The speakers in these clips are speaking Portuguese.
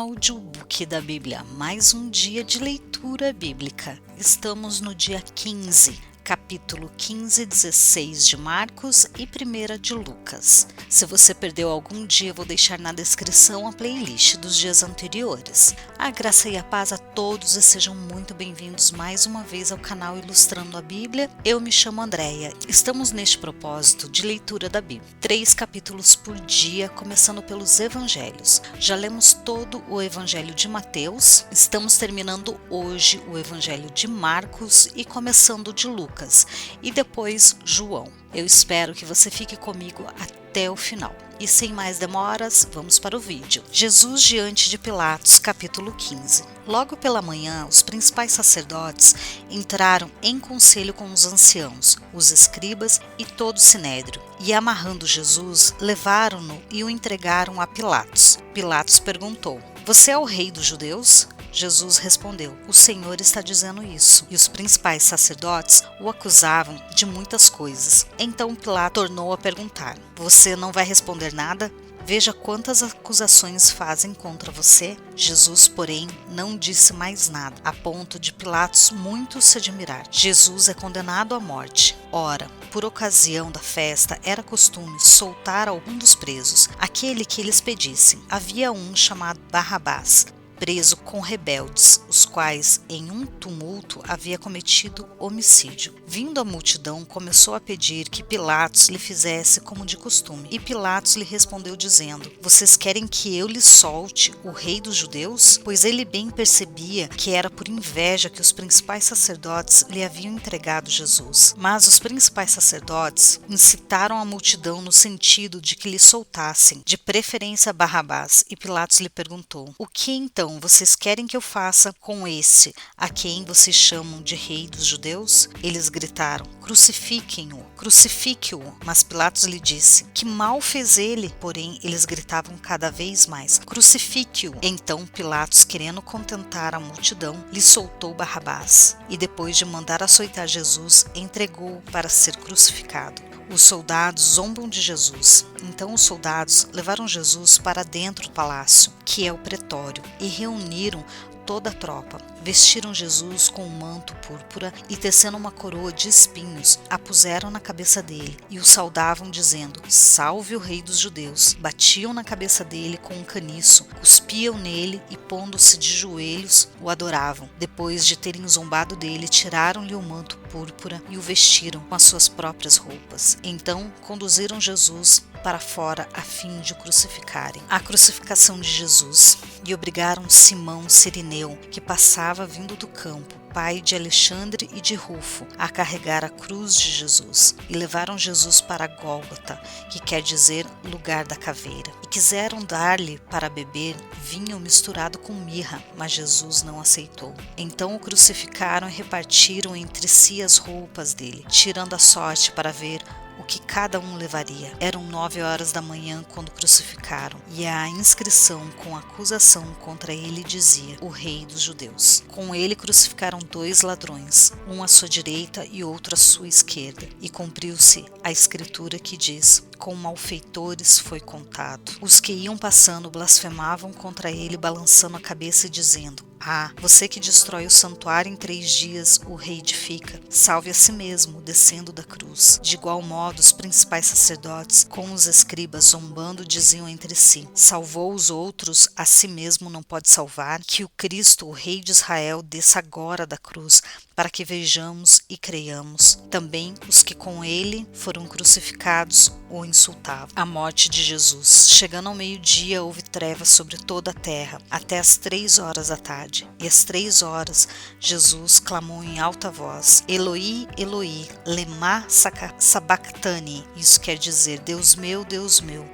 Audiobook da Bíblia, mais um dia de leitura bíblica. Estamos no dia 15, capítulo 15, 16 de Marcos e 1 de Lucas. Se você perdeu algum dia, vou deixar na descrição a playlist dos dias anteriores. A graça e a paz a todos e sejam muito bem-vindos mais uma vez ao canal Ilustrando a Bíblia. Eu me chamo Andréia. Estamos neste propósito de leitura da Bíblia. 3 capítulos por dia, começando pelos Evangelhos. Já lemos todo o Evangelho de Mateus, estamos terminando hoje o Evangelho de Marcos e começando o de Lucas, e depois João. Eu espero que você fique comigo até o final. E sem mais demoras, vamos para o vídeo. Jesus diante de Pilatos, capítulo 15. Logo pela manhã, os principais sacerdotes entraram em conselho com os anciãos, os escribas e todo o sinédrio, e amarrando Jesus, levaram-no e o entregaram a Pilatos. Pilatos perguntou: "Você é o rei dos judeus?" Jesus respondeu: "O Senhor está dizendo isso." E os principais sacerdotes o acusavam de muitas coisas. Então Pilatos tornou a perguntar: "Você não vai responder nada? Veja quantas acusações fazem contra você." Jesus, porém, não disse mais nada, a ponto de Pilatos muito se admirar. Jesus é condenado à morte. Ora, por ocasião da festa, era costume soltar algum dos presos, aquele que eles pedissem. Havia um chamado Barrabás, preso com rebeldes, os quais, em um tumulto, havia cometido homicídio. Vindo a multidão, começou a pedir que Pilatos lhe fizesse como de costume. E Pilatos lhe respondeu dizendo: "Vocês querem que eu lhes solte o rei dos judeus?" Pois ele bem percebia que era por inveja que os principais sacerdotes lhe haviam entregado Jesus. Mas os principais sacerdotes incitaram a multidão no sentido de que lhe soltassem, de preferência Barrabás. E Pilatos lhe perguntou: "O que então vocês querem que eu faça com esse, a quem vocês chamam de rei dos judeus?" Eles gritaram: "Crucifiquem-o, crucifique-o." Mas Pilatos lhe disse: "Que mal fez ele?" Porém, eles gritavam cada vez mais: "Crucifique-o." Então Pilatos, querendo contentar a multidão, lhe soltou Barrabás. E depois de mandar açoitar Jesus, entregou-o para ser crucificado. Os soldados zombam de Jesus. Então os soldados levaram Jesus para dentro do palácio, que é o pretório, e reuniram toda a tropa. Vestiram Jesus com um manto púrpura e, tecendo uma coroa de espinhos, a puseram na cabeça dele e o saudavam dizendo: "Salve o rei dos judeus." Batiam na cabeça dele com um caniço, cuspiam nele e, pondo-se de joelhos, o adoravam. Depois de terem zombado dele, tiraram-lhe o manto púrpura e o vestiram com as suas próprias roupas. Então conduziram Jesus para fora a fim de o crucificarem. A crucificação de Jesus. E obrigaram Simão Cirineu, que passava vindo do campo, pai de Alexandre e de Rufo, a carregar a cruz de Jesus. E levaram Jesus para Gólgota, que quer dizer lugar da caveira. E quiseram dar-lhe para beber vinho misturado com mirra, mas Jesus não aceitou. Então o crucificaram e repartiram entre si as roupas dele, tirando a sorte para ver o que cada um levaria. Eram 9 horas da manhã quando crucificaram, e a inscrição com a acusação contra ele dizia: "O rei dos judeus." Com ele crucificaram 2 ladrões, um à sua direita e outro à sua esquerda, e cumpriu-se a escritura que diz: "Com malfeitores foi contado." Os que iam passando blasfemavam contra ele, balançando a cabeça e dizendo: "Ah, você que destrói o santuário em 3 dias, o reedifica, salve a si mesmo, descendo da cruz." De igual modo, os principais sacerdotes, com os escribas, zombando, diziam entre si: "Salvou os outros, a si mesmo não pode salvar? Que o Cristo, o Rei de Israel, desça agora da cruz, para que vejamos e creiamos." Também os que com ele foram crucificados o insultavam. A morte de Jesus. Chegando ao meio-dia, houve trevas sobre toda a terra, até as 3 horas da tarde. E às 3 horas, Jesus clamou em alta voz: "Eloi, Eloi, lema sabachthani." Isso quer dizer: Deus meu,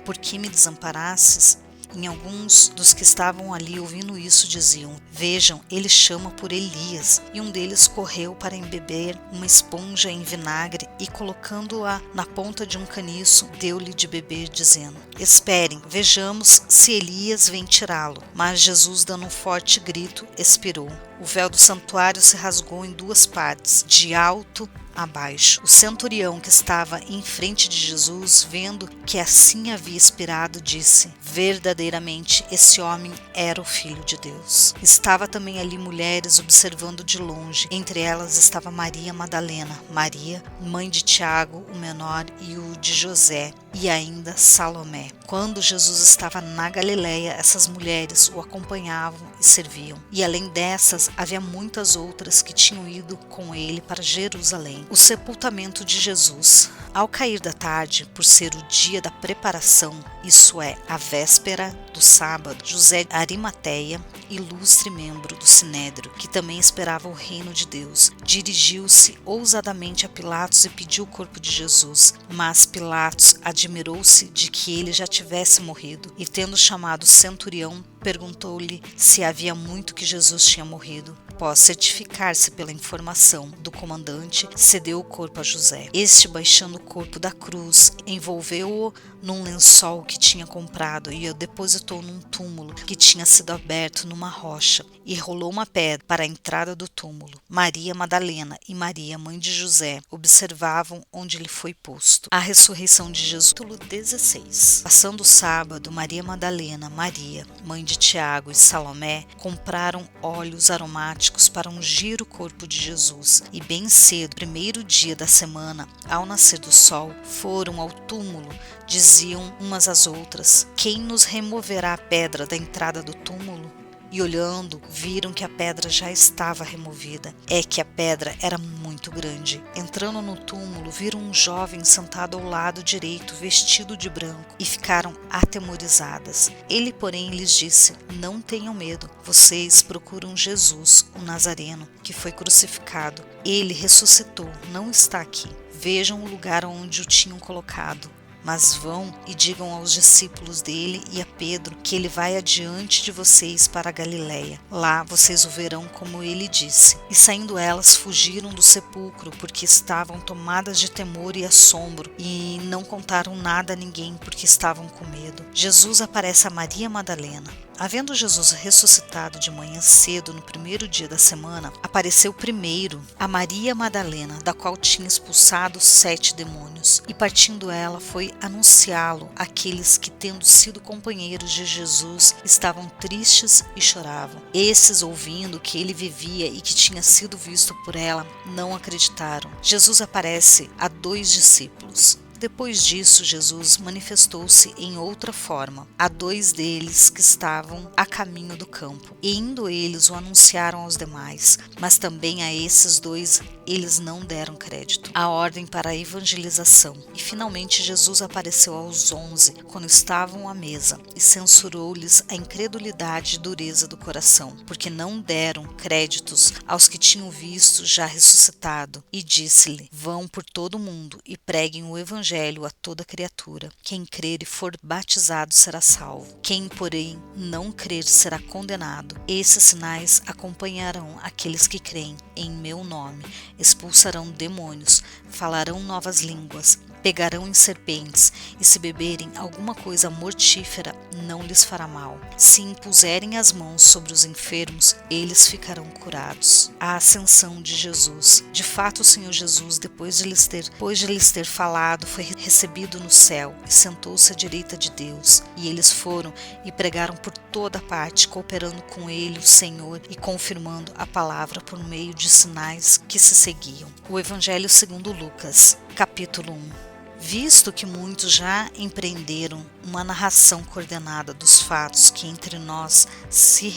por que me desamparastes?" Em alguns dos que estavam ali ouvindo isso diziam: "Vejam, ele chama por Elias." E um deles correu para embeber uma esponja em vinagre e, colocando-a na ponta de um caniço, deu-lhe de beber, dizendo: "Esperem, vejamos se Elias vem tirá-lo." Mas Jesus, dando um forte grito, expirou. O véu do santuário se rasgou em 2 partes, de alto abaixo. O centurião que estava em frente de Jesus, vendo que assim havia expirado, disse: verdadeiramente esse homem era o Filho de Deus. Estava também ali mulheres observando de longe. Entre elas estava Maria Madalena, Maria, mãe de Tiago, o menor, e o de José, e ainda Salomé. Quando Jesus estava na Galileia, essas mulheres o acompanhavam e serviam. E além dessas, havia muitas outras que tinham ido com ele para Jerusalém. O sepultamento de Jesus. Ao cair da tarde, por ser o dia da preparação, isso é, a véspera do sábado, José de Arimateia, ilustre membro do Sinédrio, que também esperava o reino de Deus, dirigiu-se ousadamente a Pilatos e pediu o corpo de Jesus. Mas Pilatos admirou-se de que ele já tivesse morrido, e tendo chamado o centurião, perguntou-lhe se havia muito que Jesus tinha morrido. Após certificar-se pela informação do comandante, cedeu o corpo a José. Este, baixando o corpo da cruz, envolveu-o num lençol que tinha comprado e o depositou num túmulo que tinha sido aberto numa rocha, e rolou uma pedra para a entrada do túmulo. Maria Madalena e Maria, mãe de José, observavam onde ele foi posto. A ressurreição de Jesus. Capítulo 16. Passando o sábado, Maria Madalena, Maria, mãe de Tiago e Salomé, compraram óleos aromáticos para ungir o corpo de Jesus, e bem cedo, primeiro dia da semana, ao nascer do sol, foram ao túmulo. Diziam umas às outras: quem nos removerá a pedra da entrada do túmulo? E olhando, viram que a pedra já estava removida. É que a pedra era muito grande. Entrando no túmulo, viram um jovem sentado ao lado direito, vestido de branco, e ficaram atemorizadas. Ele, porém, lhes disse: não tenham medo. Vocês procuram Jesus, o Nazareno, que foi crucificado. Ele ressuscitou, não está aqui. Vejam o lugar onde o tinham colocado. Mas vão e digam aos discípulos dele e a Pedro que ele vai adiante de vocês para a Galileia. Lá vocês o verão como ele disse. E saindo elas, fugiram do sepulcro, porque estavam tomadas de temor e assombro, e não contaram nada a ninguém, porque estavam com medo. Jesus aparece a Maria Madalena. Havendo Jesus ressuscitado de manhã cedo no primeiro dia da semana, apareceu primeiro a Maria Madalena, da qual tinha expulsado 7 demônios. E partindo ela, foi anunciá-lo àqueles que, tendo sido companheiros de Jesus, estavam tristes e choravam. Esses, ouvindo que ele vivia e que tinha sido visto por ela, não acreditaram. Jesus aparece a 2 discípulos. Depois disso, Jesus manifestou-se em outra forma a 2 deles que estavam a caminho do campo. E indo eles, o anunciaram aos demais, mas também a esses 2 eles não deram crédito. A ordem para a evangelização. E finalmente Jesus apareceu aos 11, quando estavam à mesa, e censurou-lhes a incredulidade e dureza do coração, porque não deram créditos aos que tinham visto já ressuscitado. E disse-lhe: vão por todo o mundo e preguem o evangelho a toda criatura. Quem crer e for batizado será salvo. Quem, porém, não crer será condenado. Esses sinais acompanharão aqueles que creem. Em meu nome expulsarão demônios, falarão novas línguas, pegarão em serpentes, e se beberem alguma coisa mortífera, não lhes fará mal. Se impuserem as mãos sobre os enfermos, eles ficarão curados. A ascensão de Jesus. De fato, o Senhor Jesus, depois de lhes ter falado, foi recebido no céu e sentou-se à direita de Deus. E eles foram e pregaram por toda parte, cooperando com ele, o Senhor, e confirmando a palavra por meio de sinais que se seguiam. O Evangelho segundo Lucas, capítulo 1. Visto que muitos já empreenderam uma narração coordenada dos fatos que entre nós se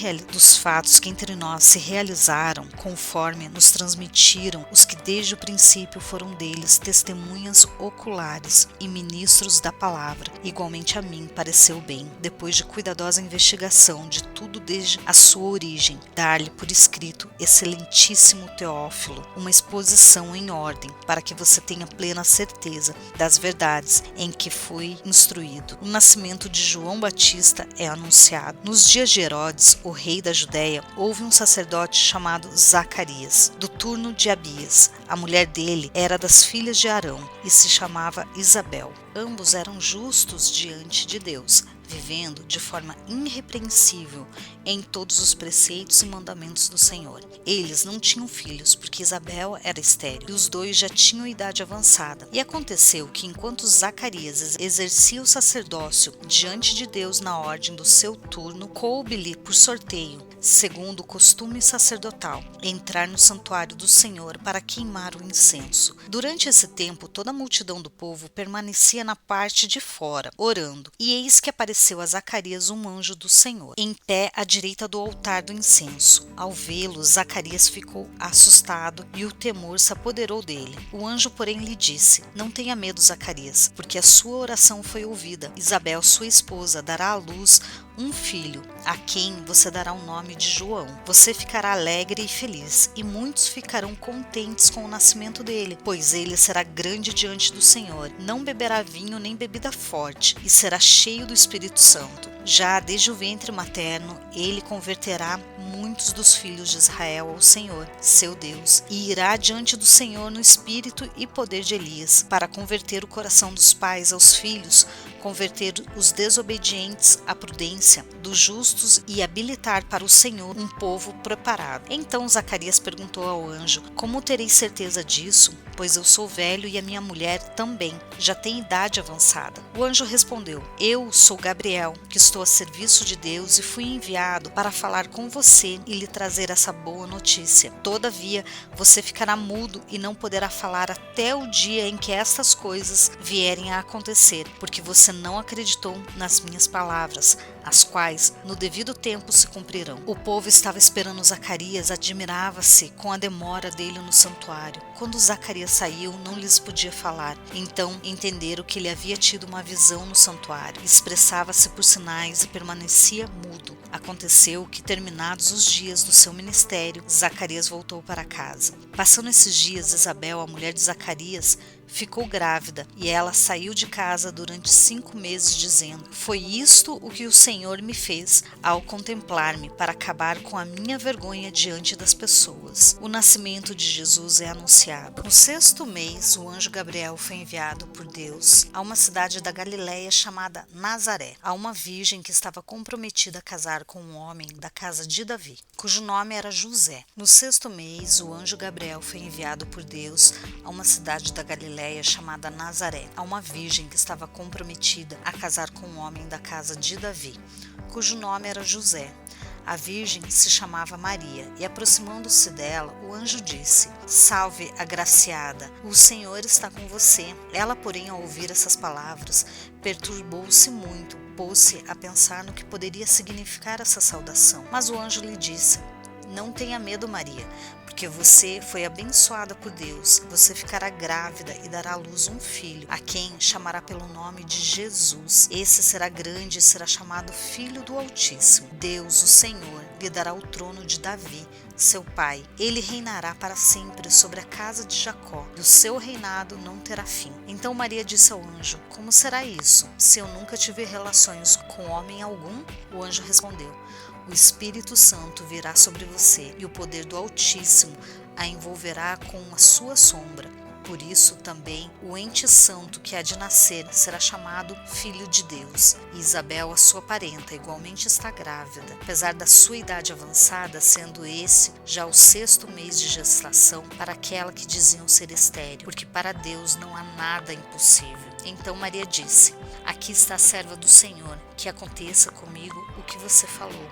realizaram, conforme nos transmitiram os que desde o princípio foram deles testemunhas oculares e ministros da palavra, igualmente a mim pareceu bem, depois de cuidadosa investigação de tudo desde a sua origem, dar-lhe por escrito, excelentíssimo Teófilo, uma exposição em ordem, para que você tenha plena certeza das verdades em que foi instruído. O nascimento de João Batista é anunciado. Nos dias de Herodes, o rei da Judéia, houve um sacerdote chamado Zacarias, do turno de Abias. A mulher dele era das filhas de Arão e se chamava Isabel. Ambos eram justos diante de Deus, vivendo de forma irrepreensível em todos os preceitos e mandamentos do Senhor. Eles não tinham filhos, porque Isabel era estéril, e os dois já tinham idade avançada. E aconteceu que, enquanto Zacarias exercia o sacerdócio diante de Deus na ordem do seu turno, coube-lhe por sorteio, segundo o costume sacerdotal, entrar no santuário do Senhor para queimar o incenso. Durante esse tempo, toda a multidão do povo permanecia na parte de fora, orando. E eis que apareceu a Zacarias um anjo do Senhor, em pé à direita do altar do incenso. Ao vê-lo, Zacarias ficou assustado e o temor se apoderou dele. O anjo, porém, lhe disse: Não tenha medo, Zacarias, porque a sua oração foi ouvida. Isabel, sua esposa, dará à luz um filho, a quem você dará o nome de João. Você ficará alegre e feliz, e muitos ficarão contentes com o nascimento dele, pois ele será grande diante do Senhor. Não beberá vinho nem bebida forte, e será cheio do Espírito Santo. Já desde o ventre materno, ele converterá muitos dos filhos de Israel ao Senhor, seu Deus, e irá diante do Senhor no espírito e poder de Elias, para converter o coração dos pais aos filhos, converter os desobedientes à prudência dos justos e habilitar para o Senhor um povo preparado. Então Zacarias perguntou ao anjo: Como terei certeza disso? Pois eu sou velho e a minha mulher também, já tem idade avançada. O anjo respondeu: Eu sou Gabriel, que estou a serviço de Deus e fui enviado para falar com você e lhe trazer essa boa notícia. Todavia, você ficará mudo e não poderá falar até o dia em que estas coisas vierem a acontecer, porque você não acreditou nas minhas palavras, as quais no devido tempo se cumprirão. O povo estava esperando Zacarias, admirava-se com a demora dele no santuário. Quando Zacarias saiu, não lhes podia falar. Então entenderam que ele havia tido uma visão no santuário. Expressava-se por sinais e permanecia mudo. Aconteceu que, terminados os dias do seu ministério, Zacarias voltou para casa. Passando esses dias, Isabel, a mulher de Zacarias, ficou grávida, e ela saiu de casa durante 5 meses, dizendo: Foi isto o que o Senhor me fez ao contemplar-me, para acabar com a minha vergonha diante das pessoas. O nascimento de Jesus é anunciado. No 6º mês, o anjo Gabriel foi enviado por Deus a uma cidade da Galileia chamada Nazaré, a uma virgem que estava comprometida a casar com um homem da casa de Davi, cujo nome era José. No 6º mês, o anjo Gabriel foi enviado por Deus a uma cidade da Galileia chamada Nazaré, a uma virgem que estava comprometida a casar com um homem da casa de Davi, cujo nome era José. A virgem se chamava Maria, e aproximando-se dela, o anjo disse: Salve, agraciada, o Senhor está com você. Ela, porém, ao ouvir essas palavras, perturbou-se muito, pôs-se a pensar no que poderia significar essa saudação. Mas o anjo lhe disse: Não tenha medo, Maria, porque você foi abençoada por Deus. Você ficará grávida e dará à luz um filho, a quem chamará pelo nome de Jesus. Esse será grande e será chamado Filho do Altíssimo. Deus, o Senhor, lhe dará o trono de Davi, seu pai. Ele reinará para sempre sobre a casa de Jacó, e o seu reinado não terá fim. Então Maria disse ao anjo: Como será isso, se eu nunca tive relações com homem algum? O anjo respondeu: O Espírito Santo virá sobre você, e o poder do Altíssimo a envolverá com a sua sombra. Por isso também o ente santo que há de nascer será chamado Filho de Deus. E Isabel, a sua parenta, igualmente está grávida, apesar da sua idade avançada, sendo esse já o 6º mês de gestação para aquela que diziam ser estéril, porque para Deus não há nada impossível. Então Maria disse: Aqui está a serva do Senhor, que aconteça comigo o que você falou.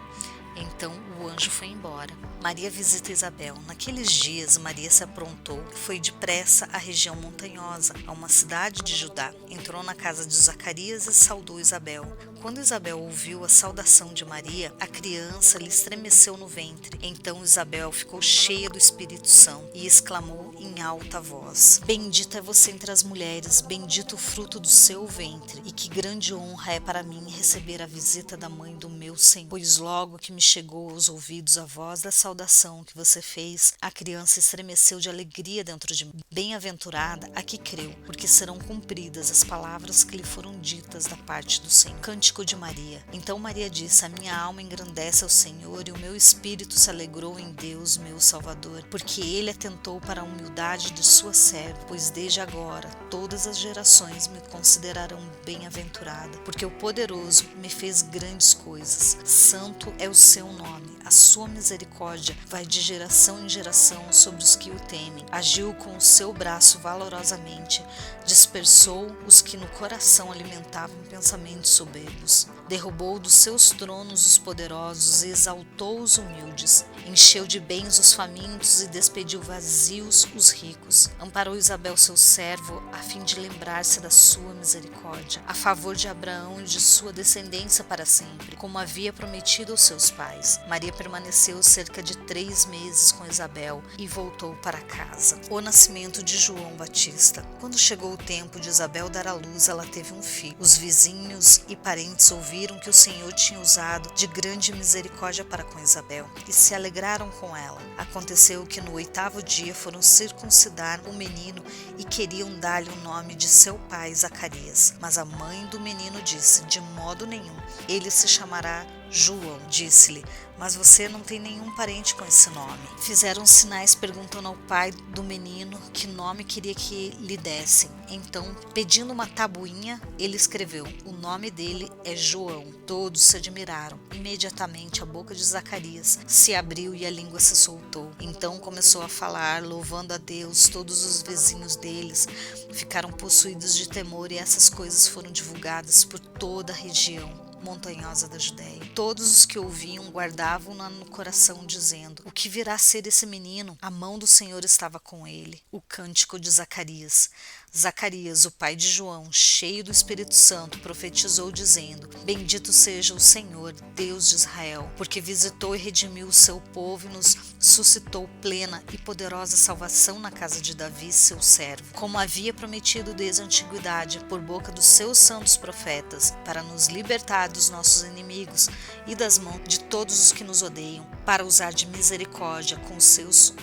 Então o anjo foi embora. Maria visita Isabel. Naqueles dias, Maria se aprontou e foi depressa à região montanhosa, a uma cidade de Judá. Entrou na casa de Zacarias e saudou Isabel. Quando Isabel ouviu a saudação de Maria, a criança lhe estremeceu no ventre. Então Isabel ficou cheia do Espírito Santo e exclamou em alta voz: Bendita é você entre as mulheres, bendito o fruto do seu ventre. E que grande honra é para mim receber a visita da mãe do meu Senhor. Pois logo que me chegou aos ouvidos a voz da saudação que você fez, a criança estremeceu de alegria dentro de mim. Bem-aventurada a que creu, porque serão cumpridas as palavras que lhe foram ditas da parte do Senhor. Cântico de Maria. Então Maria disse: a minha alma engrandece ao Senhor e o meu espírito se alegrou em Deus, meu Salvador, porque ele atentou para a humildade de sua serva, pois desde agora todas as gerações me considerarão bem-aventurada, porque o poderoso me fez grandes coisas. Santo é o seu nome, a sua misericórdia vai de geração em geração sobre os que o temem. Agiu com o seu braço valorosamente, dispersou os que no coração alimentavam pensamentos soberbos. Derrubou dos seus tronos os poderosos e exaltou os humildes. Encheu de bens os famintos e despediu vazios os ricos. Amparou Isabel, seu servo, a fim de lembrar-se da sua misericórdia, a favor de Abraão e de sua descendência para sempre, como havia prometido aos seus pais. Maria permaneceu cerca de 3 meses com Isabel e voltou para casa. O nascimento de João Batista. Quando chegou o tempo de Isabel dar à luz, ela teve um filho. Os vizinhos e parentes ouviram que o Senhor tinha usado de grande misericórdia para com Isabel e se alegraram com ela. Aconteceu que no 8º dia foram circuncidar o menino e queriam dar-lhe o nome de seu pai Zacarias. Mas a mãe do menino disse: de modo nenhum, ele se chamará João. Disse-lhe: mas você não tem nenhum parente com esse nome. Fizeram sinais perguntando ao pai do menino que nome queria que lhe dessem. Então, pedindo uma tabuinha, ele escreveu: o nome dele é João. Todos se admiraram. Imediatamente a boca de Zacarias se abriu e a língua se soltou. Então começou a falar, louvando a Deus. Todos os vizinhos deles ficaram possuídos de temor e essas coisas foram divulgadas por toda a região montanhosa da Judéia. Todos os que ouviam guardavam-na no coração, dizendo: o que virá a ser esse menino? A mão do Senhor estava com ele. O cântico de Zacarias. Zacarias, o pai de João, cheio do Espírito Santo, profetizou dizendo: bendito seja o Senhor, Deus de Israel, porque visitou e redimiu o seu povo e nos suscitou plena e poderosa salvação na casa de Davi, seu servo, como havia prometido desde a antiguidade por boca dos seus santos profetas, para nos libertar dos nossos inimigos e das mãos de todos os que nos odeiam, para usar de misericórdia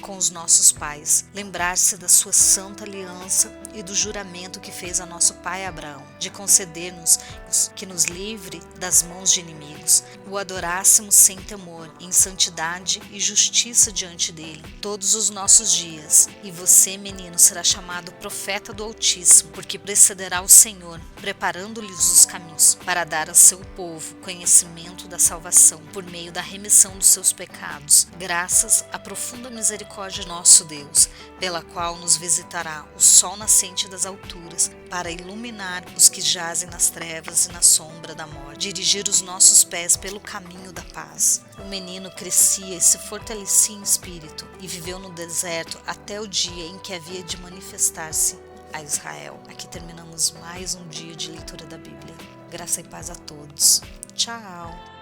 com os nossos pais, lembrar-se da sua santa aliança e do juramento que fez a nosso pai Abraão, de conceder-nos que nos livre das mãos de inimigos, o adorássemos sem temor, em santidade e justiça diante dele, todos os nossos dias. E você, menino, será chamado profeta do Altíssimo, porque precederá o Senhor, preparando-lhes os caminhos, para dar a seu povo conhecimento da salvação, por meio da remissão dos seus pecados, graças à profunda misericórdia de nosso Deus, pela qual nos visitará o sol nascente das alturas, para iluminar os que jazem nas trevas e na sombra da morte, dirigir os nossos pés pelo caminho da paz. O menino crescia e se fortalecia em espírito, e viveu no deserto até o dia em que havia de manifestar-se a Israel. Aqui terminamos mais um dia de leitura da Bíblia. Graça e paz a todos. Tchau!